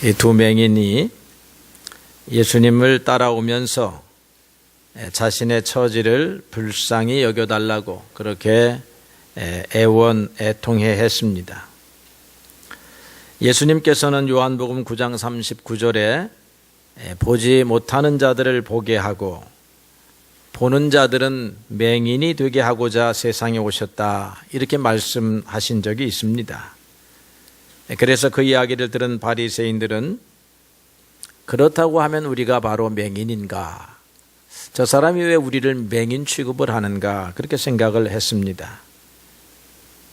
이 두 맹인이 예수님을 따라오면서 자신의 처지를 불쌍히 여겨달라고 그렇게 애통해 했습니다. 예수님께서는 요한복음 9장 39절에 보지 못하는 자들을 보게 하고 보는 자들은 맹인이 되게 하고자 세상에 오셨다, 이렇게 말씀하신 적이 있습니다. 그래서 그 이야기를 들은 바리새인들은 그렇다고 하면 우리가 바로 맹인인가? 저 사람이 왜 우리를 맹인 취급을 하는가? 그렇게 생각을 했습니다.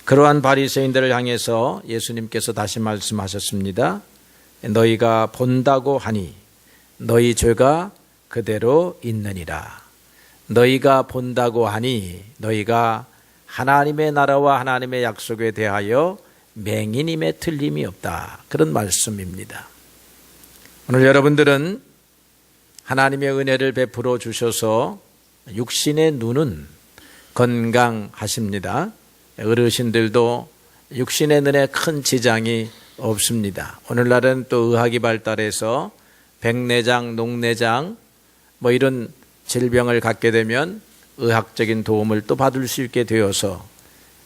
그러한 바리새인들을 향해서 예수님께서 다시 말씀하셨습니다. 너희가 본다고 하니 너희 죄가 그대로 있느니라. 너희가 본다고 하니 너희가 하나님의 나라와 하나님의 약속에 대하여 맹인임에 틀림이 없다, 그런 말씀입니다. 오늘 여러분들은 하나님의 은혜를 베풀어 주셔서 육신의 눈은 건강하십니다. 어르신들도 육신의 눈에 큰 지장이 없습니다. 오늘날은 또 의학이 발달해서 백내장, 녹내장 이런 질병을 갖게 되면 의학적인 도움을 또 받을 수 있게 되어서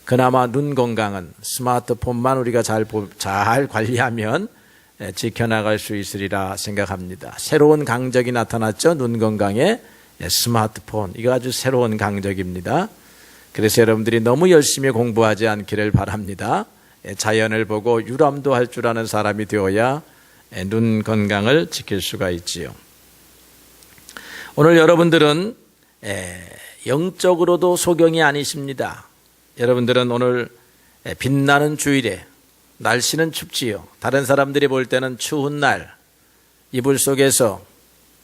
그나마 눈 건강은 스마트폰만 우리가 잘 관리하면 지켜나갈 수 있으리라 생각합니다. 새로운 강적이 나타났죠. 눈 건강에 스마트폰, 이거 아주 새로운 강적입니다. 그래서 여러분들이 너무 열심히 공부하지 않기를 바랍니다. 자연을 보고 유람도 할 줄 아는 사람이 되어야 눈 건강을 지킬 수가 있지요. 오늘 여러분들은 영적으로도 소경이 아니십니다. 여러분들은 오늘 빛나는 주일에 날씨는 춥지요. 다른 사람들이 볼 때는 추운 날, 이불 속에서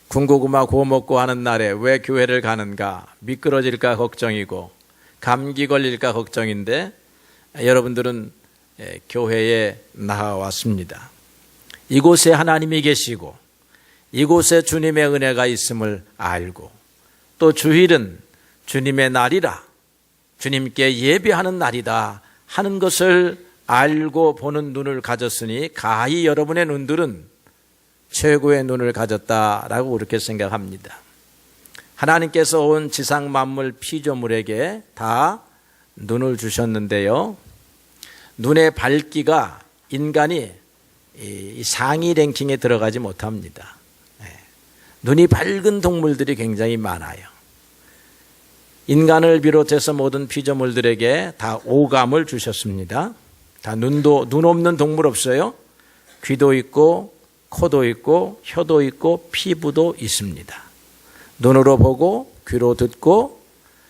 군고구마 구워 먹고 하는 날에 왜 교회를 가는가? 미끄러질까 걱정이고 감기 걸릴까 걱정인데 여러분들은 교회에 나와왔습니다. 이곳에 하나님이 계시고 이곳에 주님의 은혜가 있음을 알고 또 주일은 주님의 날이라, 주님께 예배하는 날이다 하는 것을 알고 보는 눈을 가졌으니 가히 여러분의 눈들은 최고의 눈을 가졌다라고 그렇게 생각합니다. 하나님께서 온 지상 만물 피조물에게 다 눈을 주셨는데요, 눈의 밝기가 인간이 상위 랭킹에 들어가지 못합니다. 눈이 밝은 동물들이 굉장히 많아요. 인간을 비롯해서 모든 피조물들에게 다 오감을 주셨습니다. 다 눈 없는 동물 없어요. 귀도 있고 코도 있고 혀도 있고 피부도 있습니다. 눈으로 보고 귀로 듣고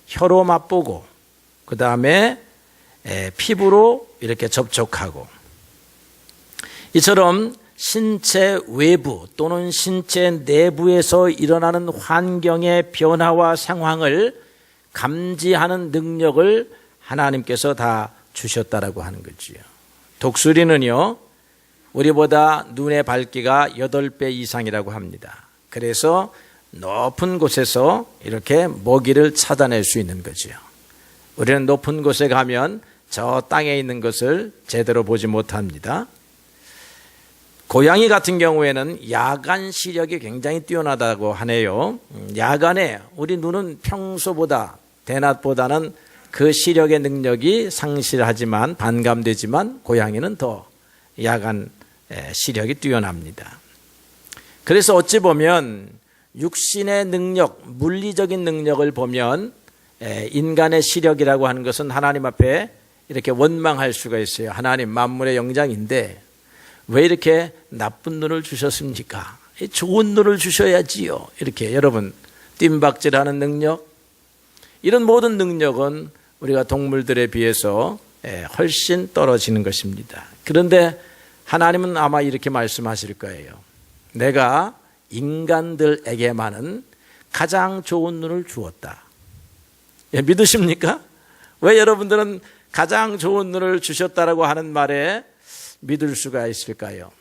혀로 맛보고 그 다음에 피부로 이렇게 접촉하고, 이처럼 신체 외부 또는 신체 내부에서 일어나는 환경의 변화와 상황을 감지하는 능력을 하나님께서 다 주셨다라고 하는 거지요. 독수리는요, 우리보다 눈의 밝기가 8배 이상이라고 합니다. 그래서 높은 곳에서 이렇게 먹이를 찾아낼 수 있는 거지요. 우리는 높은 곳에 가면 저 땅에 있는 것을 제대로 보지 못합니다. 고양이 같은 경우에는 야간 시력이 굉장히 뛰어나다고 하네요. 야간에 우리 눈은 평소보다 대낮보다는 그 시력의 능력이 상실하지만 반감되지만 고양이는 더 야간 시력이 뛰어납니다. 그래서 어찌 보면 육신의 능력, 물리적인 능력을 보면 인간의 시력이라고 하는 것은 하나님 앞에 이렇게 원망할 수가 있어요. 하나님, 만물의 영장인데 왜 이렇게 나쁜 눈을 주셨습니까? 좋은 눈을 주셔야지요. 이렇게 여러분, 뜀박질하는 능력, 이런 모든 능력은 우리가 동물들에 비해서 훨씬 떨어지는 것입니다. 그런데 하나님은 아마 이렇게 말씀하실 거예요. 내가 인간들에게만은 가장 좋은 눈을 주었다. 믿으십니까? 왜 여러분들은 가장 좋은 눈을 주셨다라고 하는 말에 믿을 수가 있을까요?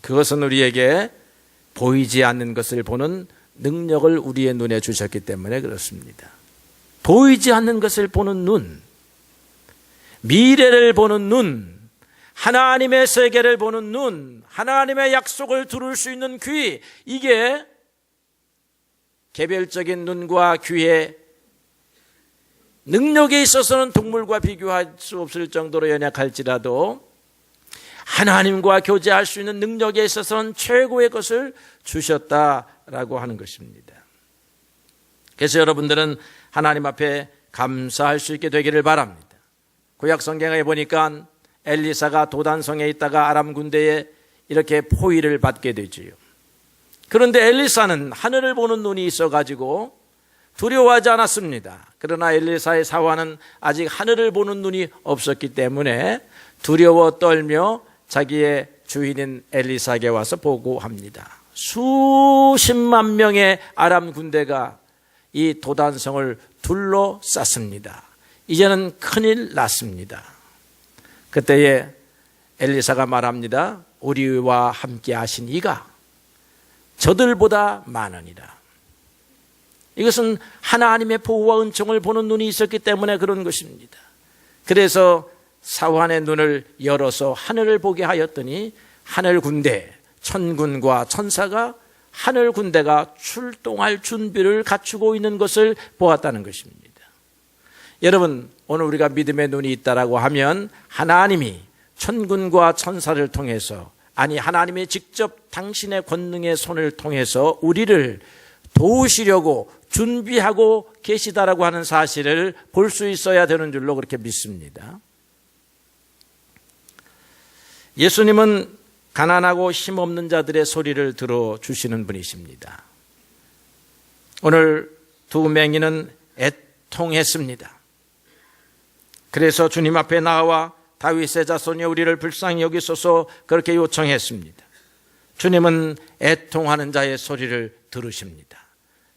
그것은 우리에게 보이지 않는 것을 보는 능력을 우리의 눈에 주셨기 때문에 그렇습니다. 보이지 않는 것을 보는 눈, 미래를 보는 눈, 하나님의 세계를 보는 눈, 하나님의 약속을 들을 수 있는 귀, 이게 개별적인 눈과 귀의 능력에 있어서는 동물과 비교할 수 없을 정도로 연약할지라도 하나님과 교제할 수 있는 능력에 있어서는 최고의 것을 주셨다라고 하는 것입니다. 그래서 여러분들은 하나님 앞에 감사할 수 있게 되기를 바랍니다. 구약 성경에 보니까 엘리사가 도단성에 있다가 아람 군대에 이렇게 포위를 받게 되지요. 그런데 엘리사는 하늘을 보는 눈이 있어가지고 두려워하지 않았습니다. 그러나 엘리사의 사환은 아직 하늘을 보는 눈이 없었기 때문에 두려워 떨며 자기의 주인인 엘리사에게 와서 보고합니다. 수십만 명의 아람 군대가 이 도단성을 둘러쌌습니다. 이제는 큰일 났습니다. 그때에 엘리사가 말합니다. 우리와 함께 하신 이가 저들보다 많으니라. 이것은 하나님의 보호와 은총을 보는 눈이 있었기 때문에 그런 것입니다. 그래서 사환의 눈을 열어서 하늘을 보게 하였더니 하늘 군대, 천군과 천사가 하늘 군대가 출동할 준비를 갖추고 있는 것을 보았다는 것입니다. 여러분, 오늘 우리가 믿음의 눈이 있다라고 하면 하나님이 천군과 천사를 통해서, 아니 하나님이 직접 당신의 권능의 손을 통해서 우리를 도우시려고 준비하고 계시다라고 하는 사실을 볼 수 있어야 되는 줄로 그렇게 믿습니다. 예수님은 가난하고 힘없는 자들의 소리를 들어주시는 분이십니다. 오늘 두 맹인은 애통했습니다. 그래서 주님 앞에 나와 다윗의 자손이 우리를 불쌍히 여기소서 그렇게 요청했습니다. 주님은 애통하는 자의 소리를 들으십니다.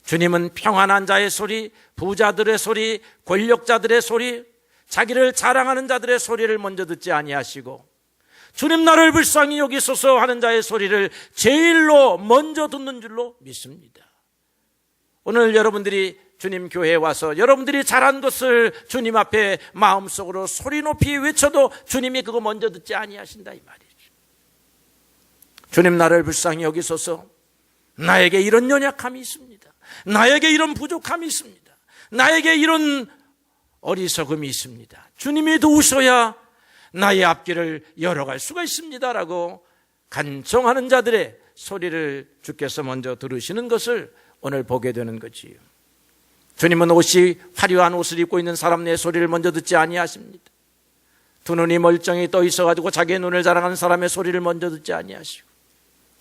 주님은 평안한 자의 소리, 부자들의 소리, 권력자들의 소리, 자기를 자랑하는 자들의 소리를 먼저 듣지 아니하시고 주님 나를 불쌍히 여기소서 하는 자의 소리를 제일로 먼저 듣는 줄로 믿습니다. 오늘 여러분들이 주님 교회에 와서 여러분들이 잘한 것을 주님 앞에 마음속으로 소리 높이 외쳐도 주님이 그거 먼저 듣지 아니하신다 이 말이죠. 주님 나를 불쌍히 여기소서. 나에게 이런 연약함이 있습니다. 나에게 이런 부족함이 있습니다. 나에게 이런 어리석음이 있습니다. 주님이 도우셔야 나의 앞길을 열어갈 수가 있습니다라고 간청하는 자들의 소리를 주께서 먼저 들으시는 것을 오늘 보게 되는 거지요. 주님은 옷이 화려한 옷을 입고 있는 사람의 소리를 먼저 듣지 아니하십니다. 두 눈이 멀쩡히 떠 있어가지고 자기의 눈을 자랑하는 사람의 소리를 먼저 듣지 아니하시고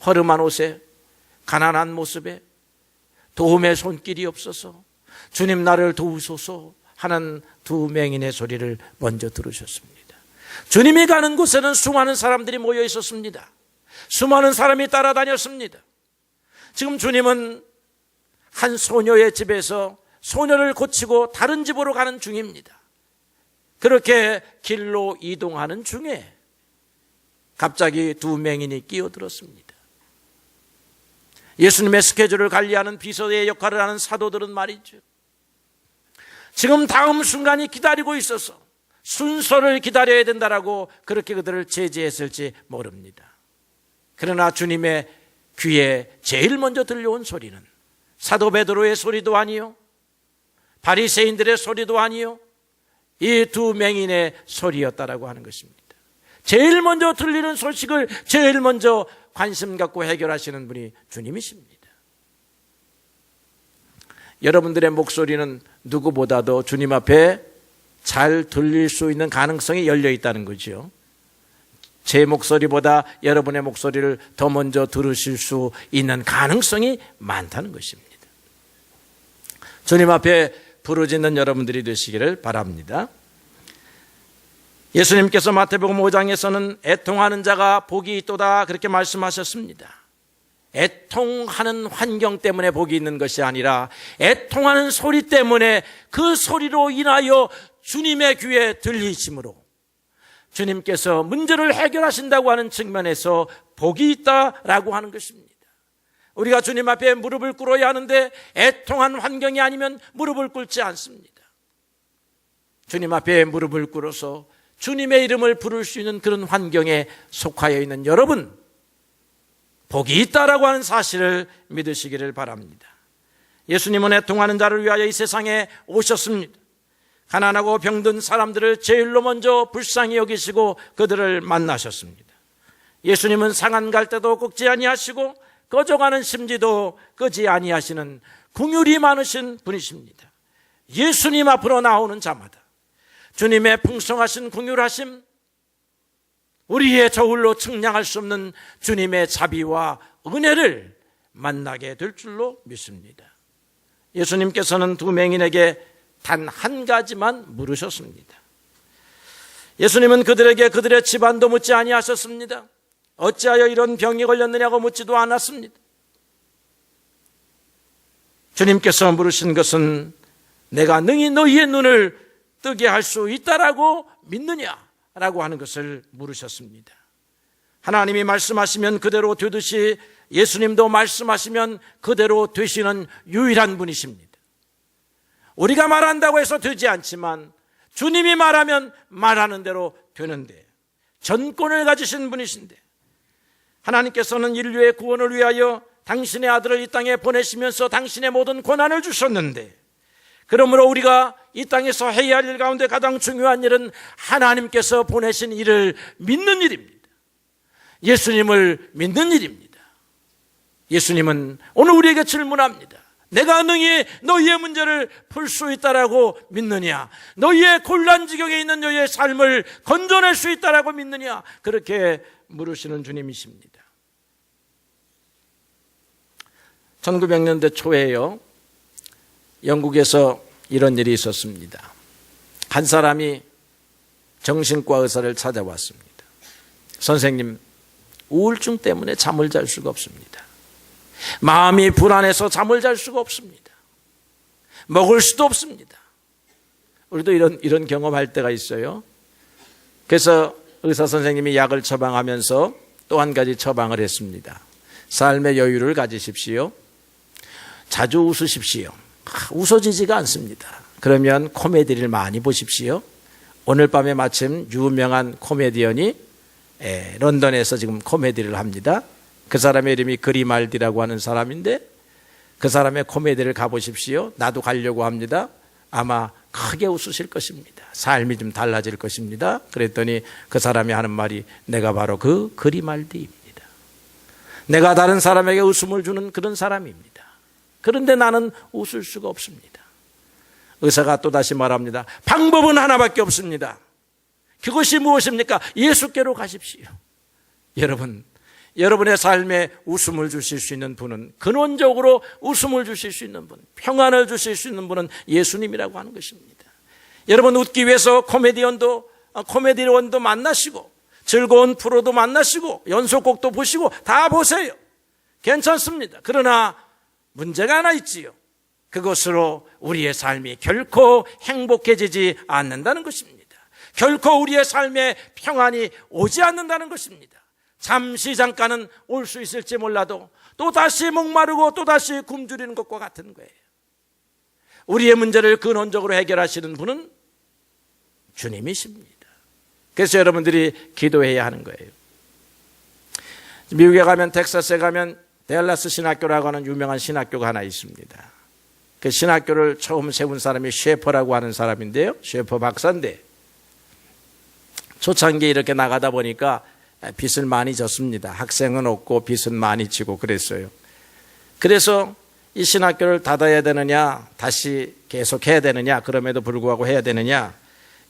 허름한 옷에 가난한 모습에 도움의 손길이 없어서 주님 나를 도우소서 하는 두 맹인의 소리를 먼저 들으셨습니다. 주님이 가는 곳에는 수많은 사람들이 모여 있었습니다. 수많은 사람이 따라다녔습니다. 지금 주님은 한 소녀의 집에서 소녀를 고치고 다른 집으로 가는 중입니다. 그렇게 길로 이동하는 중에 갑자기 두 맹인이 끼어들었습니다. 예수님의 스케줄을 관리하는 비서의 역할을 하는 사도들은 말이죠, 지금 다음 순간이 기다리고 있어서 순서를 기다려야 된다라고 그렇게 그들을 제지했을지 모릅니다. 그러나 주님의 귀에 제일 먼저 들려온 소리는 사도 베드로의 소리도 아니요, 바리새인들의 소리도 아니요, 이 두 맹인의 소리였다라고 하는 것입니다. 제일 먼저 들리는 소식을 제일 먼저 관심 갖고 해결하시는 분이 주님이십니다. 여러분들의 목소리는 누구보다도 주님 앞에 잘 들릴 수 있는 가능성이 열려 있다는 거죠. 제 목소리보다 여러분의 목소리를 더 먼저 들으실 수 있는 가능성이 많다는 것입니다. 주님 앞에 부르짖는 여러분들이 되시기를 바랍니다. 예수님께서 마태복음 5장에서는 애통하는 자가 복이 있도다 그렇게 말씀하셨습니다. 애통하는 환경 때문에 복이 있는 것이 아니라 애통하는 소리 때문에 그 소리로 인하여 주님의 귀에 들리심으로 주님께서 문제를 해결하신다고 하는 측면에서 복이 있다라고 하는 것입니다. 우리가 주님 앞에 무릎을 꿇어야 하는데 애통한 환경이 아니면 무릎을 꿇지 않습니다. 주님 앞에 무릎을 꿇어서 주님의 이름을 부를 수 있는 그런 환경에 속하여 있는 여러분, 복이 있다라고 하는 사실을 믿으시기를 바랍니다. 예수님은 애통하는 자를 위하여 이 세상에 오셨습니다. 가난하고 병든 사람들을 제일로 먼저 불쌍히 여기시고 그들을 만나셨습니다. 예수님은 상한 갈 때도 꺾지 아니하시고 꺼져가는 심지도 끄지 아니하시는 긍휼이 많으신 분이십니다. 예수님 앞으로 나오는 자마다 주님의 풍성하신 긍휼하심, 우리의 저울로 측량할 수 없는 주님의 자비와 은혜를 만나게 될 줄로 믿습니다. 예수님께서는 두 맹인에게 단 한 가지만 물으셨습니다. 예수님은 그들에게 그들의 집안도 묻지 아니하셨습니다. 어찌하여 이런 병이 걸렸느냐고 묻지도 않았습니다. 주님께서 물으신 것은 내가 능히 너희의 눈을 뜨게 할 수 있다라고 믿느냐라고 하는 것을 물으셨습니다. 하나님이 말씀하시면 그대로 되듯이 예수님도 말씀하시면 그대로 되시는 유일한 분이십니다. 우리가 말한다고 해서 되지 않지만 주님이 말하면 말하는 대로 되는데 전권을 가지신 분이신데, 하나님께서는 인류의 구원을 위하여 당신의 아들을 이 땅에 보내시면서 당신의 모든 권한을 주셨는데, 그러므로 우리가 이 땅에서 해야 할 일 가운데 가장 중요한 일은 하나님께서 보내신 일을 믿는 일입니다. 예수님을 믿는 일입니다. 예수님은 오늘 우리에게 질문합니다. 내가 능히 너희의 문제를 풀 수 있다라고 믿느냐? 너희의 곤란 지경에 있는 너희의 삶을 건져낼 수 있다라고 믿느냐? 그렇게 물으시는 주님이십니다. 1900년대 초에요, 영국에서 이런 일이 있었습니다. 한 사람이 정신과 의사를 찾아왔습니다. 선생님, 우울증 때문에 잠을 잘 수가 없습니다. 마음이 불안해서 잠을 잘 수가 없습니다. 먹을 수도 없습니다. 우리도 이런 경험할 때가 있어요. 그래서 의사 선생님이 약을 처방하면서 또 한 가지 처방을 했습니다. 삶의 여유를 가지십시오. 자주 웃으십시오. 웃어지지가 않습니다. 그러면 코미디를 많이 보십시오. 오늘 밤에 마침 유명한 코미디언이 런던에서 지금 코미디를 합니다. 그 사람의 이름이 그리말디라고 하는 사람인데, 그 사람의 코미디를 가보십시오. 나도 가려고 합니다. 아마 크게 웃으실 것입니다. 삶이 좀 달라질 것입니다. 그랬더니 그 사람이 하는 말이, 내가 바로 그 그리말디입니다. 내가 다른 사람에게 웃음을 주는 그런 사람입니다. 그런데 나는 웃을 수가 없습니다. 의사가 또다시 말합니다. 방법은 하나밖에 없습니다. 그것이 무엇입니까? 예수께로 가십시오. 여러분, 여러분의 삶에 웃음을 주실 수 있는 분은, 근원적으로 웃음을 주실 수 있는 분, 평안을 주실 수 있는 분은 예수님이라고 하는 것입니다. 여러분, 웃기 위해서 코미디언도 만나시고, 즐거운 프로도 만나시고, 연속곡도 보시고 다 보세요. 괜찮습니다. 그러나 문제가 하나 있지요. 그것으로 우리의 삶이 결코 행복해지지 않는다는 것입니다. 결코 우리의 삶에 평안이 오지 않는다는 것입니다. 잠시 잠깐은 올 수 있을지 몰라도 또다시 목마르고 또다시 굶주리는 것과 같은 거예요. 우리의 문제를 근원적으로 해결하시는 분은 주님이십니다. 그래서 여러분들이 기도해야 하는 거예요. 미국에 가면, 텍사스에 가면 댈러스 신학교라고 하는 유명한 신학교가 하나 있습니다. 그 신학교를 처음 세운 사람이 셰퍼라고 하는 사람인데요, 셰퍼 박사인데, 초창기에 이렇게 나가다 보니까 빚을 많이 졌습니다. 학생은 없고 빚은 많이 지고 그랬어요. 그래서 이 신학교를 닫아야 되느냐, 다시 계속 해야 되느냐, 그럼에도 불구하고 해야 되느냐,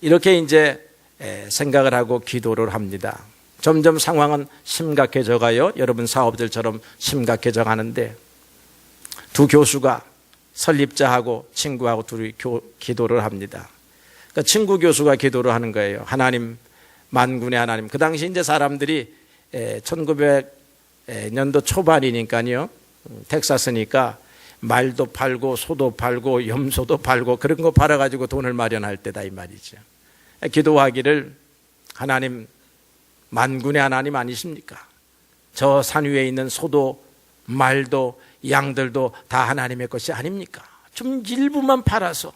이렇게 이제 생각을 하고 기도를 합니다. 점점 상황은 심각해져 가요. 여러분 사업들처럼 심각해져 가는데, 두 교수가, 설립자하고 친구하고 둘이 기도를 합니다. 그러니까 친구 교수가 기도를 하는 거예요. 하나님, 만군의 하나님. 그 당시 이제 사람들이 1900년도 초반이니까요, 텍사스니까 말도 팔고 소도 팔고 염소도 팔고 그런 거 팔아가지고 돈을 마련할 때다 이 말이죠. 기도하기를, 하나님, 만군의 하나님 아니십니까? 저 산 위에 있는 소도 말도 양들도 다 하나님의 것이 아닙니까? 좀 일부만 팔아서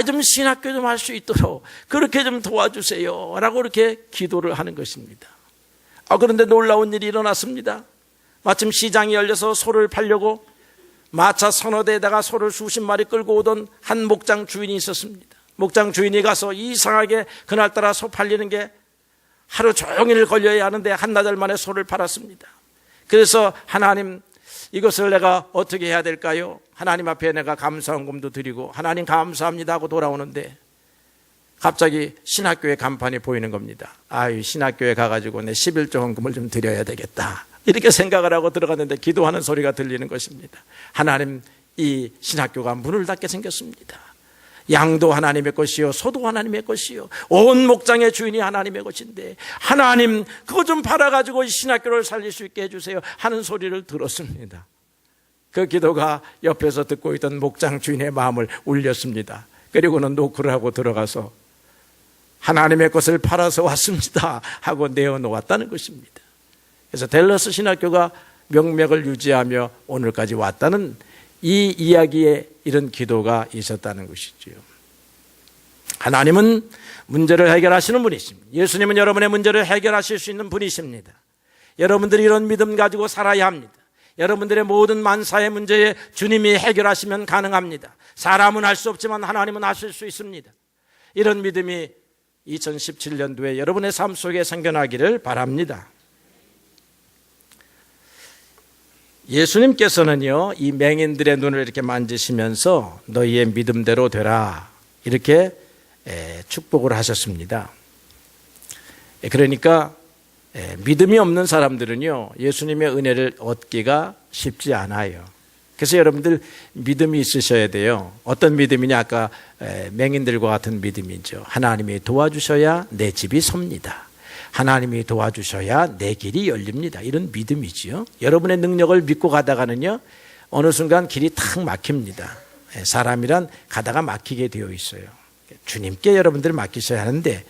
좀 신학교 좀 할 수 있도록 그렇게 좀 도와주세요 라고 이렇게 기도를 하는 것입니다. 그런데 놀라운 일이 일어났습니다. 마침 시장이 열려서 소를 팔려고 마차 서너 대에다가 소를 수십 마리 끌고 오던 한 목장 주인이 있었습니다. 목장 주인이 가서 이상하게 그날따라 소 팔리는 게 하루 종일 걸려야 하는데 한나절 만에 소를 팔았습니다. 그래서 하나님, 이것을 내가 어떻게 해야 될까요? 하나님 앞에 내가 감사헌금도 드리고 하나님 감사합니다 하고 돌아오는데 갑자기 신학교의 간판이 보이는 겁니다. 신학교에 가가지고 내 11조 헌금을 좀 드려야 되겠다 이렇게 생각을 하고 들어갔는데 기도하는 소리가 들리는 것입니다. 하나님, 이 신학교가 문을 닫게 생겼습니다. 양도 하나님의 것이요 소도 하나님의 것이요 온 목장의 주인이 하나님의 것인데 하나님, 그거 좀 팔아가지고 이 신학교를 살릴 수 있게 해주세요 하는 소리를 들었습니다. 그 기도가 옆에서 듣고 있던 목장 주인의 마음을 울렸습니다. 그리고는 노크를 하고 들어가서 하나님의 것을 팔아서 왔습니다 하고 내어놓았다는 것입니다. 그래서 댈러스 신학교가 명맥을 유지하며 오늘까지 왔다는 이 이야기에 이런 기도가 있었다는 것이지요. 하나님은 문제를 해결하시는 분이십니다. 예수님은 여러분의 문제를 해결하실 수 있는 분이십니다. 여러분들이 이런 믿음 가지고 살아야 합니다. 여러분들의 모든 만사의 문제에 주님이 해결하시면 가능합니다. 사람은 할 수 없지만 하나님은 하실 수 있습니다. 이런 믿음이 2017년도에 여러분의 삶 속에 생겨나기를 바랍니다. 예수님께서는요, 이 맹인들의 눈을 이렇게 만지시면서 너희의 믿음대로 되라 이렇게 축복을 하셨습니다. 그러니까 믿음이 없는 사람들은요, 예수님의 은혜를 얻기가 쉽지 않아요. 그래서 여러분들 믿음이 있으셔야 돼요. 어떤 믿음이냐? 아까 맹인들과 같은 믿음이죠. 하나님이 도와주셔야 내 집이 섭니다. 하나님이 도와주셔야 내 길이 열립니다. 이런 믿음이지요. 여러분의 능력을 믿고 가다가는요, 어느 순간 길이 탁 막힙니다. 사람이란 가다가 막히게 되어 있어요. 주님께 여러분들 맡기셔야 하는데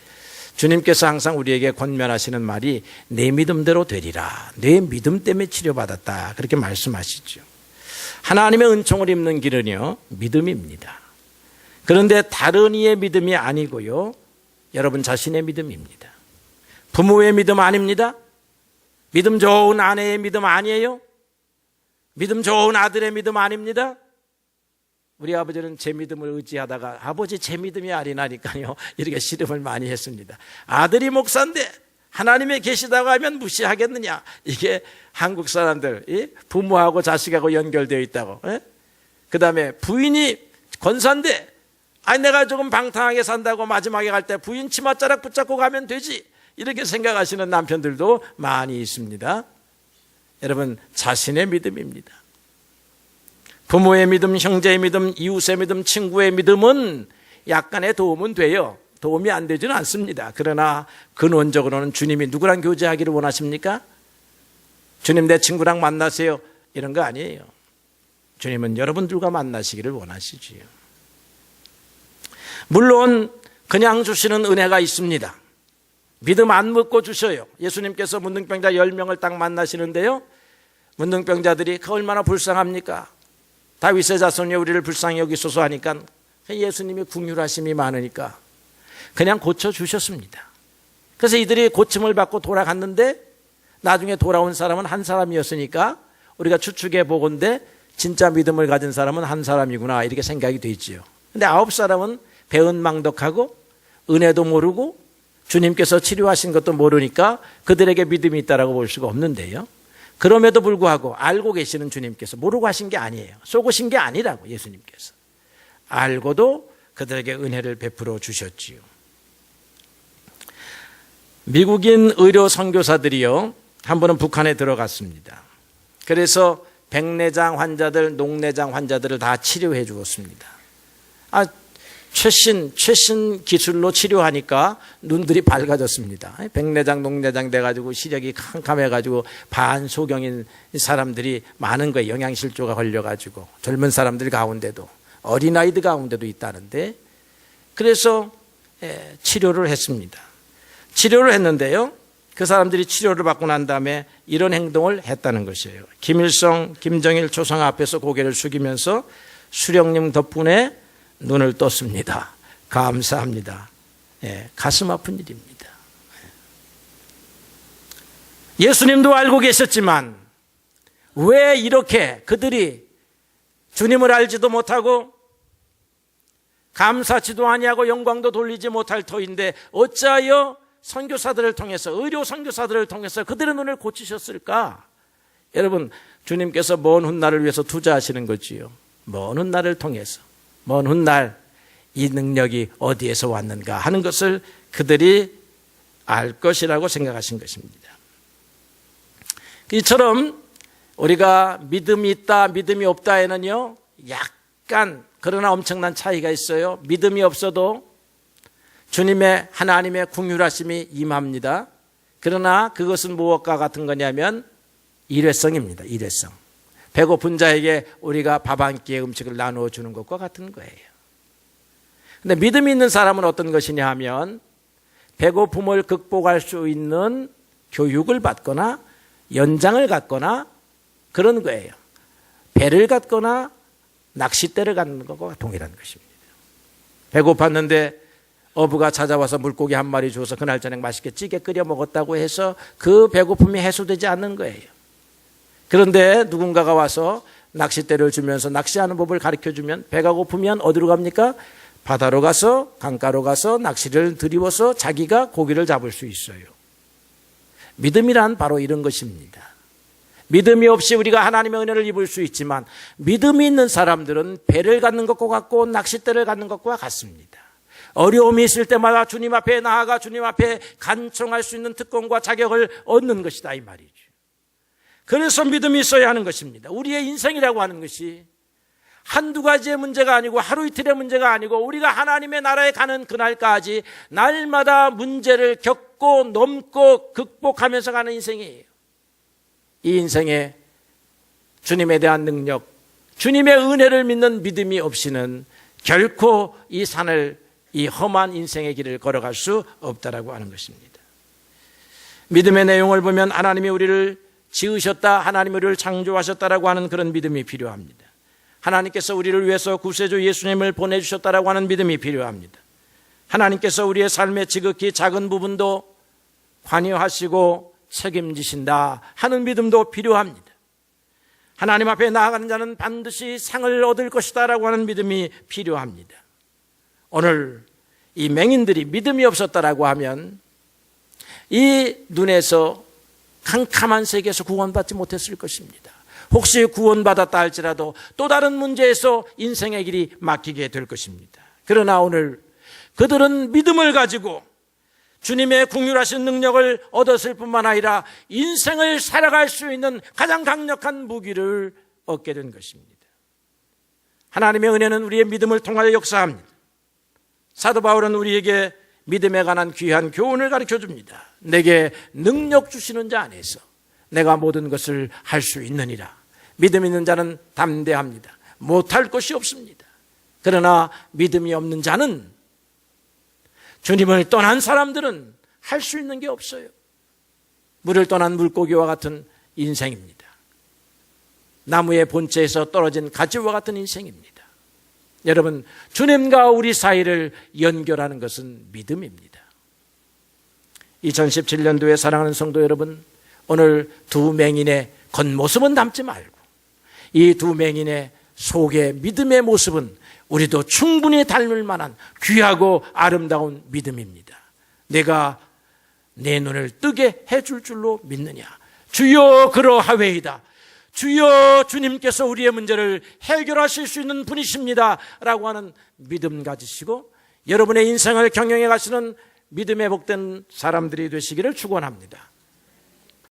주님께서 항상 우리에게 권면하시는 말이 내 믿음대로 되리라. 내 믿음 때문에 치료받았다. 그렇게 말씀하시죠. 하나님의 은총을 입는 길은요, 믿음입니다. 그런데 다른 이의 믿음이 아니고요, 여러분 자신의 믿음입니다. 부모의 믿음 아닙니다. 믿음 좋은 아내의 믿음 아니에요. 믿음 좋은 아들의 믿음 아닙니다. 우리 아버지는 제 믿음을 의지하다가 아버지 제 믿음이 아니라니까요 이렇게 씨름을 많이 했습니다. 아들이 목사인데 하나님에 계시다고 하면 무시하겠느냐. 이게 한국 사람들, 부모하고 자식하고 연결되어 있다고. 그 다음에 부인이 권사인데 내가 조금 방탕하게 산다고 마지막에 갈 때 부인 치맛자락 붙잡고 가면 되지, 이렇게 생각하시는 남편들도 많이 있습니다. 여러분, 자신의 믿음입니다. 부모의 믿음, 형제의 믿음, 이웃의 믿음, 친구의 믿음은 약간의 도움은 돼요. 도움이 안 되지는 않습니다. 그러나 근원적으로는 주님이 누구랑 교제하기를 원하십니까? 주님 내 친구랑 만나세요, 이런 거 아니에요. 주님은 여러분들과 만나시기를 원하시지요. 물론 그냥 주시는 은혜가 있습니다. 믿음 안 묻고 주셔요. 예수님께서 문둥병자 10명을 딱 만나시는데요, 문둥병자들이 얼마나 불쌍합니까? 다윗의 자손이 우리를 불쌍히 여기소서 하니까 예수님이 긍휼하심이 많으니까 그냥 고쳐주셨습니다. 그래서 이들이 고침을 받고 돌아갔는데 나중에 돌아온 사람은 한 사람이었으니까 우리가 추측해 보건대 진짜 믿음을 가진 사람은 한 사람이구나, 이렇게 생각이 되지요. 근데 9사람은 배은망덕하고 은혜도 모르고 주님께서 치료하신 것도 모르니까 그들에게 믿음이 있다라고 볼 수가 없는데요, 그럼에도 불구하고 알고 계시는 주님께서 모르고 하신 게 아니에요. 쏘고신 게 아니라고. 예수님께서 알고도 그들에게 은혜를 베풀어 주셨지요. 미국인 의료 선교사들이요, 한 번은 북한에 들어갔습니다. 그래서 백내장 환자들, 녹내장 환자들을 다 치료해 주었습니다. 최신 기술로 치료하니까 눈들이 밝아졌습니다. 백내장, 녹내장 돼가지고 시력이 캄캄해가지고 반소경인 사람들이 많은 거예요. 영양실조가 걸려가지고 젊은 사람들 가운데도, 어린아이들 가운데도 있다는데, 그래서 치료를 했습니다. 치료를 했는데요, 그 사람들이 치료를 받고 난 다음에 이런 행동을 했다는 것이에요. 김일성, 김정일 초상 앞에서 고개를 숙이면서 수령님 덕분에 눈을 떴습니다. 감사합니다. 예, 가슴 아픈 일입니다. 예수님도 알고 계셨지만 왜 이렇게 그들이 주님을 알지도 못하고 감사치도 아니하고 영광도 돌리지 못할 터인데 어찌하여 선교사들을 통해서, 의료 선교사들을 통해서 그들의 눈을 고치셨을까? 여러분, 주님께서 먼 훗날을 위해서 투자하시는 거지요. 먼 훗날을 통해서, 먼 훗날 이 능력이 어디에서 왔는가 하는 것을 그들이 알 것이라고 생각하신 것입니다. 이처럼 우리가 믿음이 있다, 믿음이 없다에는요, 약간 그러나 엄청난 차이가 있어요. 믿음이 없어도 주님의 하나님의 긍휼하심이 임합니다. 그러나 그것은 무엇과 같은 거냐면 일회성입니다. 일회성. 배고픈 자에게 우리가 밥 한 끼의 음식을 나누어 주는 것과 같은 거예요. 근데 믿음이 있는 사람은 어떤 것이냐 하면 배고픔을 극복할 수 있는 교육을 받거나 연장을 갖거나 그런 거예요. 배를 갖거나 낚싯대를 갖는 것과 동일한 것입니다. 배고팠는데 어부가 찾아와서 물고기 한 마리 줘서 그날 저녁 맛있게 찌개 끓여 먹었다고 해서 그 배고픔이 해소되지 않는 거예요. 그런데 누군가가 와서 낚싯대를 주면서 낚시하는 법을 가르쳐주면 배가 고프면 어디로 갑니까? 바다로 가서, 강가로 가서 낚시를 들이워서 자기가 고기를 잡을 수 있어요. 믿음이란 바로 이런 것입니다. 믿음이 없이 우리가 하나님의 은혜를 입을 수 있지만 믿음이 있는 사람들은 배를 갖는 것과 같고 낚싯대를 갖는 것과 같습니다. 어려움이 있을 때마다 주님 앞에 나아가 주님 앞에 간청할 수 있는 특권과 자격을 얻는 것이다 이 말이죠. 그래서 믿음이 있어야 하는 것입니다. 우리의 인생이라고 하는 것이 한두 가지의 문제가 아니고 하루 이틀의 문제가 아니고 우리가 하나님의 나라에 가는 그날까지 날마다 문제를 겪고 넘고 극복하면서 가는 인생이에요. 이 인생에 주님에 대한 능력, 주님의 은혜를 믿는 믿음이 없이는 결코 이 산을, 이 험한 인생의 길을 걸어갈 수 없다라고 하는 것입니다. 믿음의 내용을 보면 하나님이 우리를 지으셨다, 하나님이 우리를 창조하셨다라고 하는 그런 믿음이 필요합니다. 하나님께서 우리를 위해서 구세주 예수님을 보내주셨다라고 하는 믿음이 필요합니다. 하나님께서 우리의 삶의 지극히 작은 부분도 관여하시고 책임지신다 하는 믿음도 필요합니다. 하나님 앞에 나아가는 자는 반드시 상을 얻을 것이다 라고 하는 믿음이 필요합니다. 오늘 이 맹인들이 믿음이 없었다라고 하면 이 눈에서 캄캄한 세계에서 구원받지 못했을 것입니다. 혹시 구원받았다 할지라도 또 다른 문제에서 인생의 길이 막히게 될 것입니다. 그러나 오늘 그들은 믿음을 가지고 주님의 긍휼하신 능력을 얻었을 뿐만 아니라 인생을 살아갈 수 있는 가장 강력한 무기를 얻게 된 것입니다. 하나님의 은혜는 우리의 믿음을 통하여 역사합니다. 사도 바울은 우리에게 믿음에 관한 귀한 교훈을 가르쳐줍니다. 내게 능력 주시는 자 안에서 내가 모든 것을 할 수 있느니라. 믿음 있는 자는 담대합니다. 못할 것이 없습니다. 그러나 믿음이 없는 자는, 주님을 떠난 사람들은 할 수 있는 게 없어요. 물을 떠난 물고기와 같은 인생입니다. 나무의 본체에서 떨어진 가지와 같은 인생입니다. 여러분, 주님과 우리 사이를 연결하는 것은 믿음입니다. 2017년도에 사랑하는 성도 여러분, 오늘 두 맹인의 겉모습은 담지 말고 이 두 맹인의 속의 믿음의 모습은 우리도 충분히 닮을 만한 귀하고 아름다운 믿음입니다. 내가 내 눈을 뜨게 해줄 줄로 믿느냐? 주여 그러하외이다. 주여 주님께서 우리의 문제를 해결하실 수 있는 분이십니다 라고 하는 믿음 가지시고 여러분의 인생을 경영해 가시는 믿음에 복된 사람들이 되시기를 축원합니다.